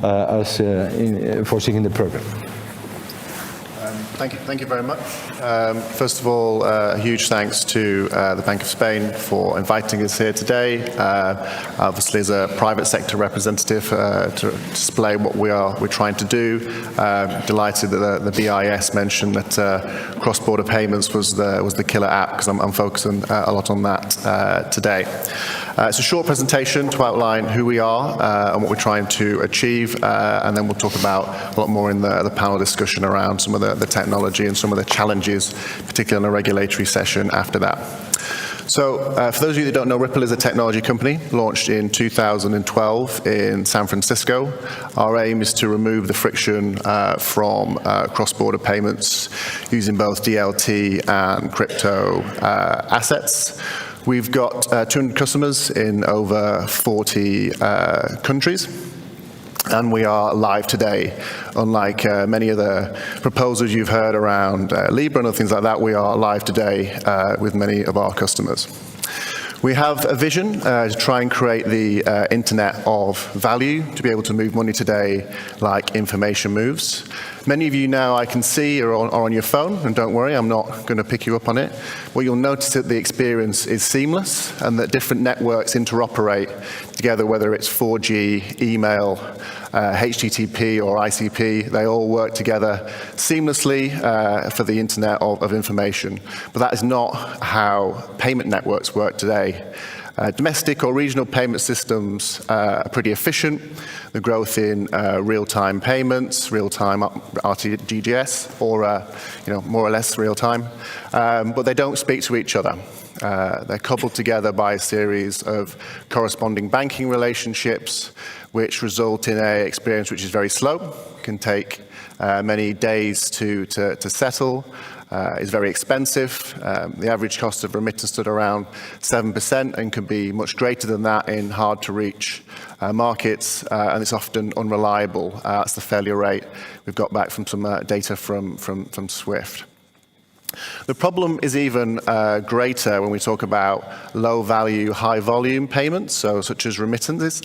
us foreseeing in the program. Thank you very much. First of all, a huge thanks to the Bank of Spain for inviting us here today. Obviously, as a private sector representative, to display what we're trying to do. Delighted that the BIS mentioned that cross-border payments was the killer app, because I'm focusing a lot on that today. It's a short presentation to outline who we are and what we're trying to achieve, and then we'll talk about a lot more in the panel discussion around some of the technology and some of the challenges, particularly in a regulatory session after that. So, for those of you that don't know, Ripple is a technology company launched in 2012 in San Francisco. Our aim is to remove the friction from cross-border payments using both DLT and crypto assets. We've got 200 customers in over 40 countries. And we are live today. Unlike many of the proposals you've heard around Libra and other things like that, we are live today with many of our customers. We have a vision to try and create the internet of value, to be able to move money today like information moves. Many of you now, I can see, are on your phone, and don't worry, I'm not going to pick you up on it. What you'll notice that the experience is seamless, and that different networks interoperate together, whether it's 4G, email, HTTP or ICP, they all work together seamlessly for the internet of information. But that is not how payment networks work today. Domestic or regional payment systems are pretty efficient. The growth in real-time payments, real-time RTGS, or more or less real-time, but they don't speak to each other. They're coupled together by a series of corresponding banking relationships, which result in an experience which is very slow, can take many days to settle, is very expensive. The average cost of remittance stood around 7% and can be much greater than that in hard-to-reach markets, and it's often unreliable. That's the failure rate we've got back from some data from SWIFT. The problem is even greater when we talk about low-value, high-volume payments, such as remittances.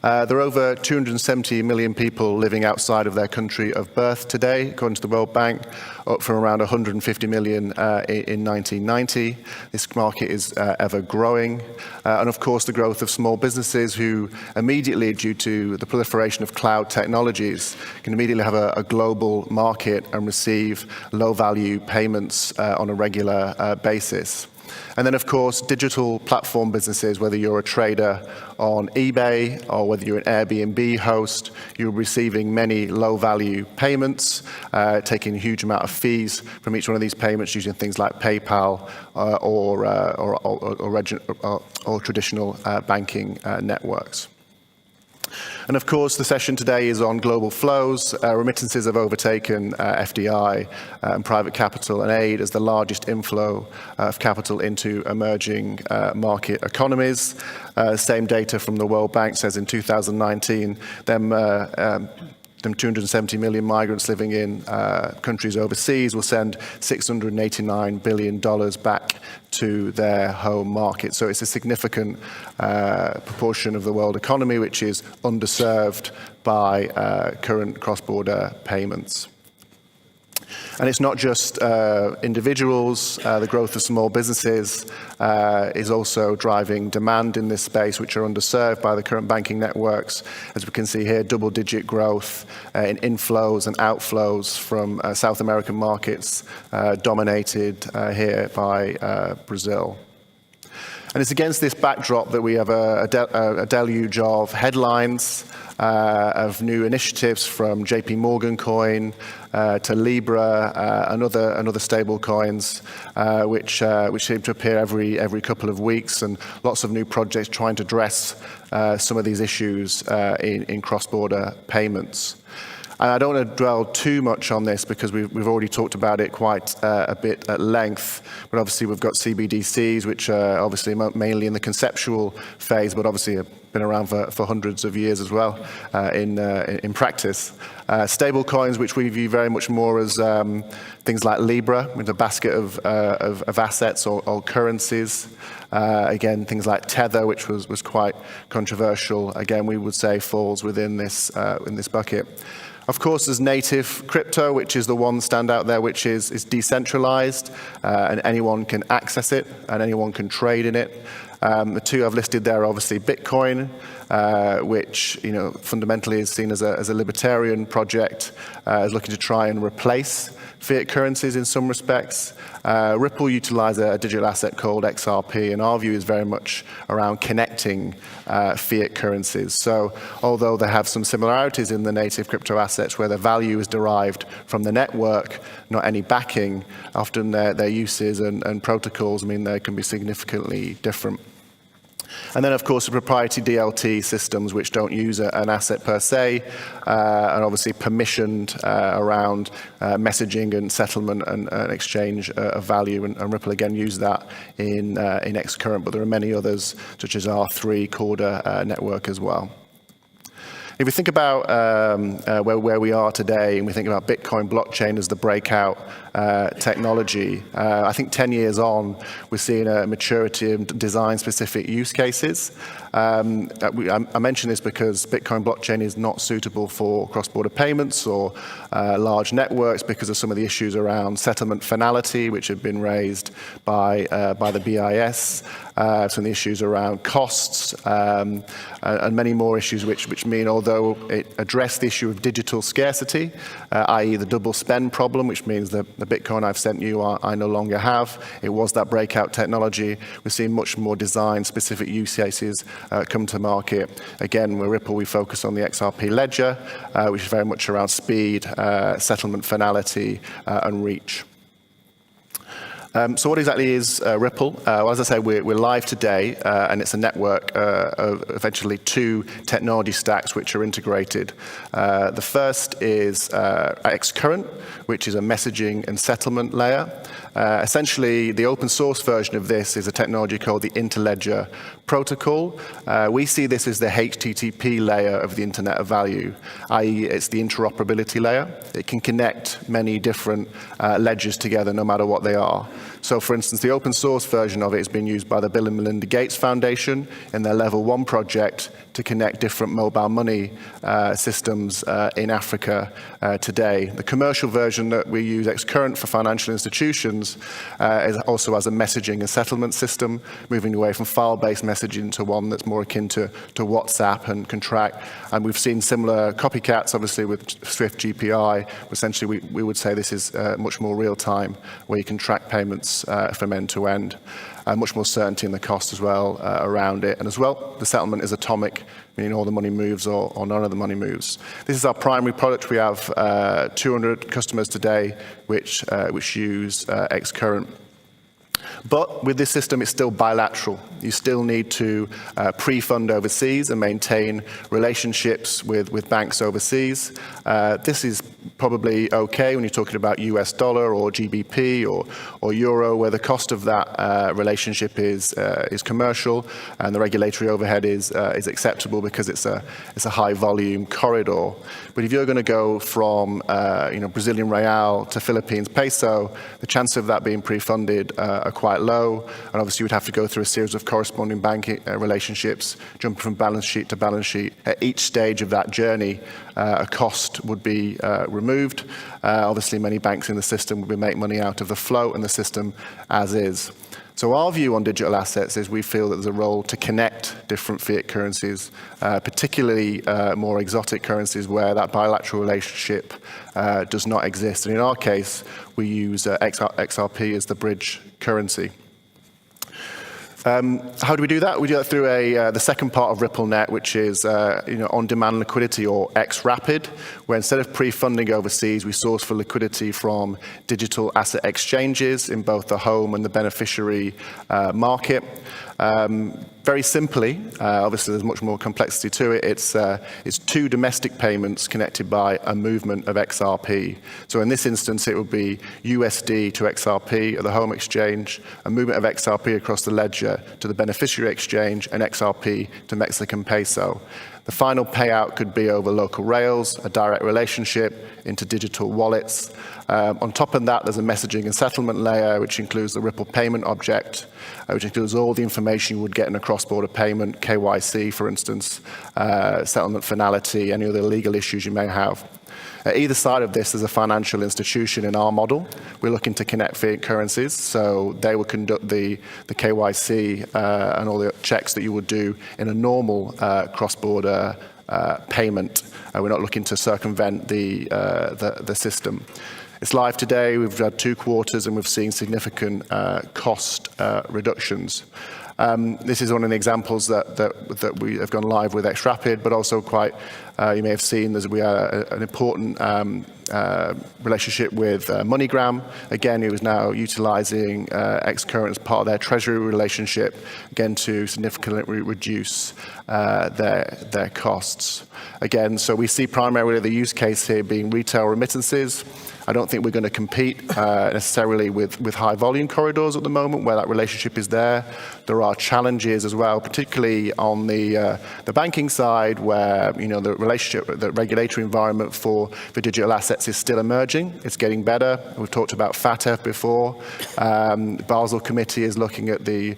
There are over 270 million people living outside of their country of birth today, according to the World Bank, up from around 150 million in 1990. This market is ever growing. And of course, the growth of small businesses who immediately, due to the proliferation of cloud technologies, can immediately have a global market and receive low-value payments on a regular basis. And then, of course, digital platform businesses, whether you're a trader on eBay or whether you're an Airbnb host, you're receiving many low-value payments, taking a huge amount of fees from each one of these payments using things like PayPal or traditional banking networks. And of course, the session today is on global flows. Remittances have overtaken FDI and private capital and aid as the largest inflow of capital into emerging market economies. Same data from the World Bank says in 2019, them 270 million migrants living in countries overseas will send $689 billion back to their home market. So it's a significant proportion of the world economy which is underserved by current cross-border payments. And it's not just individuals. The growth of small businesses is also driving demand in this space, which are underserved by the current banking networks. As we can see here, double-digit growth in inflows and outflows from South American markets, dominated here by Brazil. And it's against this backdrop that we have a deluge of headlines, of new initiatives from JP Morgan coin to Libra and other stable coins, which seem to appear every couple of weeks, and lots of new projects trying to address some of these issues in cross-border payments. And I don't want to dwell too much on this because we've already talked about it quite a bit at length. But obviously we've got CBDCs, which are obviously mainly in the conceptual phase, but obviously been around for hundreds of years as well in practice. Stable coins, which we view very much more as things like Libra, with a basket of assets or currencies. Again, things like Tether, which was quite controversial, again, we would say falls within this bucket. Of course, there's native crypto, which is the one standout there, which is decentralized, and anyone can access it, and anyone can trade in it. The two I've listed there are obviously Bitcoin, which fundamentally is seen as a libertarian project, is looking to try and replace fiat currencies in some respects. Ripple utilize a digital asset called XRP, and our view is very much around connecting fiat currencies. So although they have some similarities in the native crypto assets where the value is derived from the network, not any backing, often their uses and protocols mean they can be significantly different. And then, of course, the proprietary DLT systems, which don't use an asset per se, and obviously permissioned around messaging and settlement and exchange of value. And Ripple, again, use that in Xcurrent, but there are many others, such as R3, Corda network as well. If we think about where we are today, and we think about Bitcoin blockchain as the breakout technology, I think 10 years on, we're seeing a maturity of design-specific use cases. I mention this because Bitcoin blockchain is not suitable for cross-border payments or large networks because of some of the issues around settlement finality, which have been raised by the BIS, some of the issues around costs, and many more issues which mean, although it addressed the issue of digital scarcity, i.e. the double spend problem, which means that the Bitcoin I've sent you I no longer have. It was that breakout technology. We're seeing much more design-specific use cases come to market. Again, with Ripple, we focus on the XRP ledger, which is very much around speed, settlement finality, and reach. So what exactly is Ripple? Well, as I say, we're live today, and it's a network of eventually two technology stacks which are integrated. The first is Xcurrent, which is a messaging and settlement layer. Essentially, the open source version of this is a technology called the Interledger Protocol. We see this as the HTTP layer of the Internet of Value, i.e. it's the interoperability layer. It can connect many different ledgers together no matter what they are. So, for instance, the open source version of it has been used by the Bill and Melinda Gates Foundation in their Level 1 project to connect different mobile money systems in Africa today. The commercial version that we use, Xcurrent, for financial institutions also has a messaging and settlement system, moving away from file-based messaging to one that's more akin to WhatsApp and can track. And we've seen similar copycats, obviously, with Swift GPI. Essentially, we would say this is much more real-time, where you can track payments from end to end. Much more certainty in the cost as well around it. And as well, the settlement is atomic, meaning all the money moves or none of the money moves. This is our primary product. We have 200 customers today which use Xcurrent. But with this system, it's still bilateral. You still need to pre-fund overseas and maintain relationships with banks overseas. This is probably okay when you're talking about US dollar or GBP or euro, where the cost of that relationship is commercial and the regulatory overhead is acceptable because it's a high volume corridor. But if you're going to go from Brazilian real to Philippines peso, the chance of that being pre-funded are quite low, and obviously you would have to go through a series of corresponding banking relationships, jumping from balance sheet to balance sheet. At each stage of that journey, a cost would be removed. Obviously, many banks in the system would make money out of the float and the system as is. So our view on digital assets is we feel that there's a role to connect different fiat currencies, particularly more exotic currencies where that bilateral relationship does not exist. And in our case, we use XRP as the bridge currency. How do we do that? We do that through the second part of RippleNet, which is on-demand liquidity, or XRapid, where instead of pre-funding overseas, we source for liquidity from digital asset exchanges in both the home and the beneficiary market. Very simply, obviously there's much more complexity to it, it's two domestic payments connected by a movement of XRP. So in this instance, it would be USD to XRP at the home exchange, a movement of XRP across the ledger to the beneficiary exchange and XRP to Mexican peso. The final payout could be over local rails, a direct relationship into digital wallets. On top of that, there's a messaging and settlement layer, which includes the Ripple payment object, which includes all the information you would get in a cross-border payment, KYC, for instance, settlement finality, any other legal issues you may have. At either side of this, there's a financial institution in our model. We're looking to connect fiat currencies, so they will conduct the KYC and all the checks that you would do in a normal cross-border payment. We're not looking to circumvent the system. It's live today. We've had 2 quarters, and we've seen significant cost reductions. This is one of the examples that we have gone live with XRapid, but also quite, you may have seen, we are an important relationship with MoneyGram. Again, it was now utilizing XCurrent as part of their treasury relationship, again, to significantly reduce their costs. Again, so we see primarily the use case here being retail remittances. I don't think we're going to compete necessarily with high volume corridors at the moment where that relationship is there. There are challenges as well, particularly on the banking side where, the relationship, the regulatory environment for digital assets is still emerging. It's getting better. We've talked about FATF before. Basel Committee is looking at the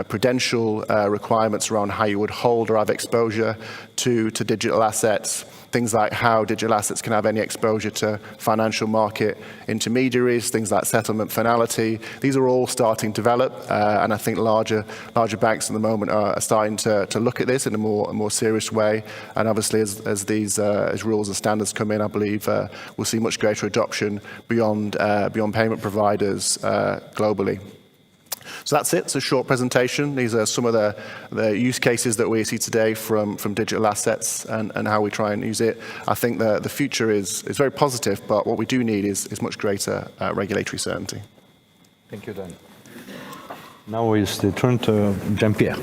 prudential requirements around how you would hold or have exposure to digital assets. Things like how digital assets can have any exposure to financial market intermediaries, things like settlement finality. These are all starting to develop, and I think larger banks at the moment are starting to look at this in a more serious way. And obviously, as these rules and standards come in, I believe we'll see much greater adoption beyond payment providers globally. So that's it. It's a short presentation. These are some of the use cases that we see today from digital assets and how we try and use it. I think the future is very positive, but what we do need is much greater regulatory certainty. Thank you, Dan. Now is the turn to Jean-Pierre.